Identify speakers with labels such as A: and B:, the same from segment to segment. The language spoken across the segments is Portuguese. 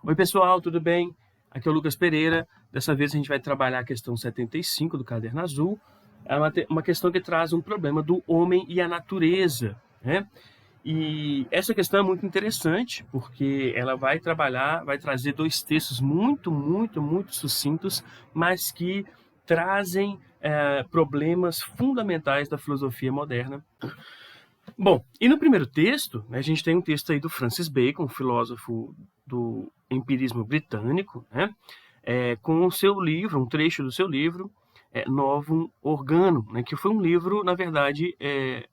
A: Oi pessoal, tudo bem? Aqui é o Lucas Pereira. Dessa vez a gente vai trabalhar a questão 75 do Caderno Azul. É uma questão que traz um problema do homem e a natureza, né? E essa questão é muito interessante, porque ela vai trazer dois textos muito sucintos, mas que trazem problemas fundamentais da filosofia moderna. Bom, e no primeiro texto, né, a gente tem um texto aí do Francis Bacon, filósofo do empirismo britânico, né, com o seu livro, um trecho do seu livro, Novum Organum, né, que foi um livro, na verdade,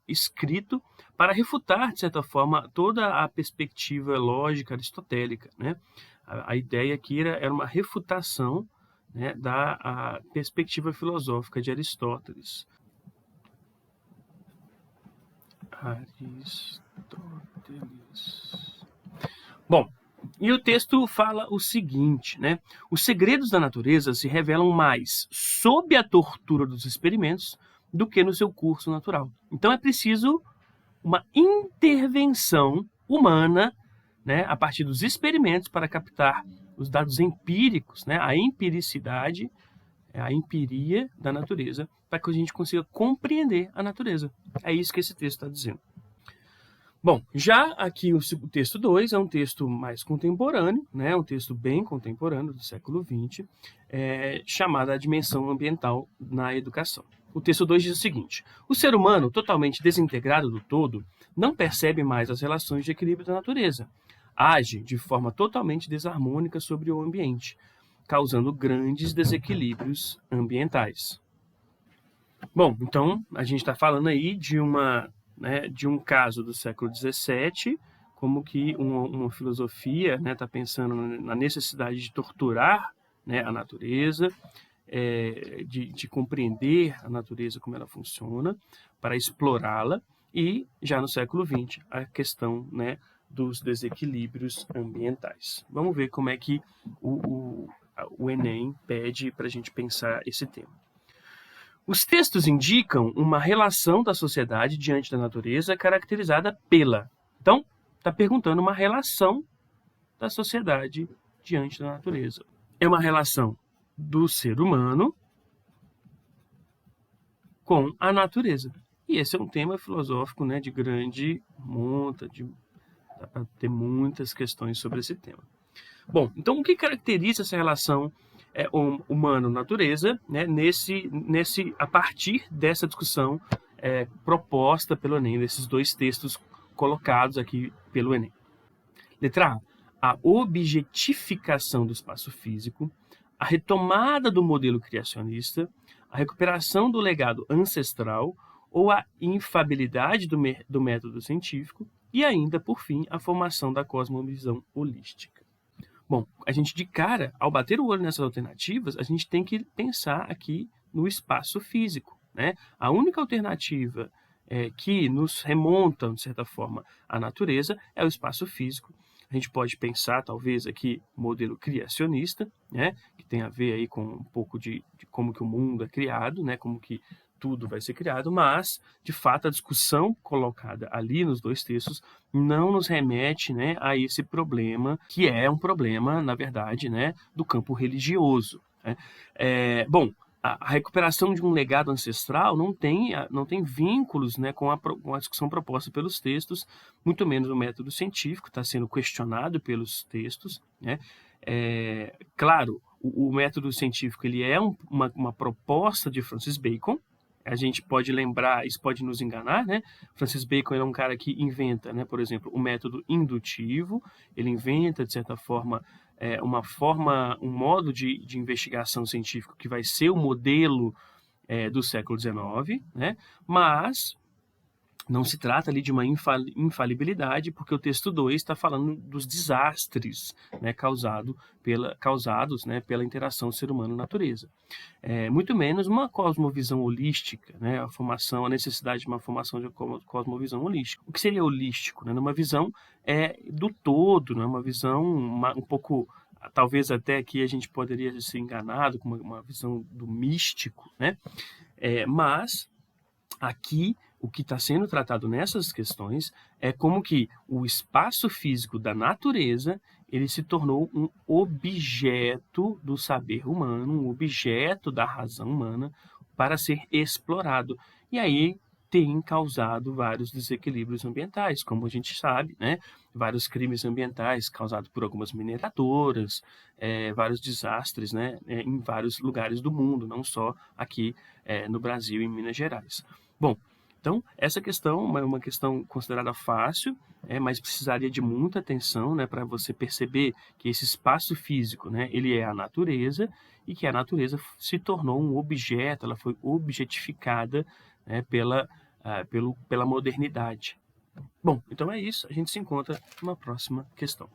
A: escrito para refutar, de certa forma, toda a perspectiva lógica aristotélica. Né? A ideia aqui era uma refutação, né, da perspectiva filosófica de Aristóteles. Bom, e o texto fala o seguinte, né? Os segredos da natureza se revelam mais sob a tortura dos experimentos do que no seu curso natural. Então é preciso uma intervenção humana, né, a partir dos experimentos para captar os dados empíricos, né, a empiricidade, a empiria da natureza, para que a gente consiga compreender a natureza. É isso que esse texto está dizendo. Bom, já aqui o texto 2 é um texto mais contemporâneo, né, um texto bem contemporâneo do século XX, chamado A Dimensão Ambiental na Educação. O texto 2 diz o seguinte: o ser humano, totalmente desintegrado do todo, não percebe mais as relações de equilíbrio da natureza. Age de forma totalmente desarmônica sobre o ambiente, causando grandes desequilíbrios ambientais. Bom, então a gente está falando aí de um caso do século XVII, como que uma filosofia está pensando na necessidade de torturar, né, a natureza, de compreender a natureza como ela funciona, para explorá-la, e já no século XX a questão, né, dos desequilíbrios ambientais. Vamos ver como é que o Enem pede para a gente pensar esse tema. Os textos indicam uma relação da sociedade diante da natureza caracterizada pela. Então, está perguntando uma relação da sociedade diante da natureza. É uma relação do ser humano com a natureza. E esse é um tema filosófico, né, de grande monta, dá para ter muitas questões sobre esse tema. Bom, então o que caracteriza essa relação humano-natureza, né, a partir dessa discussão proposta pelo Enem, desses dois textos colocados aqui pelo Enem. Letra A. A objetificação do espaço físico, a retomada do modelo criacionista, a recuperação do legado ancestral ou a infabilidade do método científico e ainda, por fim, a formação da cosmovisão holística. Bom, a gente de cara, ao bater o olho nessas alternativas, a gente tem que pensar aqui no espaço físico, né? A única alternativa que nos remonta, de certa forma, à natureza é o espaço físico. A gente pode pensar, talvez, aqui, modelo criacionista, né? Que tem a ver aí com um pouco de como que o mundo é criado, né? Como que tudo vai ser criado, mas, de fato, a discussão colocada ali nos dois textos não nos remete, né, a esse problema, que é um problema, na verdade, né, do campo religioso. Né? Bom, a recuperação de um legado ancestral não tem vínculos, né, com a discussão proposta pelos textos, muito menos o método científico, está sendo questionado pelos textos. Né? Claro, o método científico ele é uma proposta de Francis Bacon. A gente pode lembrar, isso pode nos enganar, né? Francis Bacon é um cara que inventa, né, por exemplo, o método indutivo, ele inventa, de certa forma, um modo de investigação científica que vai ser o modelo do século XIX, né? Mas não se trata ali de uma infalibilidade, porque o texto 2 está falando dos desastres, né, causados, né, pela interação ser humano-natureza. Muito menos uma cosmovisão holística, né, a necessidade de uma formação de cosmovisão holística. O que seria holístico? Né? Uma visão do todo, né, uma visão um pouco, talvez até aqui a gente poderia ser enganado com uma visão do místico, né? Mas Aqui, o que está sendo tratado nessas questões é como que o espaço físico da natureza ele se tornou um objeto do saber humano, um objeto da razão humana para ser explorado. E aí tem causado vários desequilíbrios ambientais, como a gente sabe, né? Vários crimes ambientais causados por algumas mineradoras, vários desastres, né? Em vários lugares do mundo, não só aqui no Brasil e em Minas Gerais. Bom, então essa questão é uma questão considerada fácil, mas precisaria de muita atenção, né, para você perceber que esse espaço físico, né, ele é a natureza e que a natureza se tornou um objeto, ela foi objetificada, né, pela modernidade. Bom, então é isso, a gente se encontra numa próxima questão.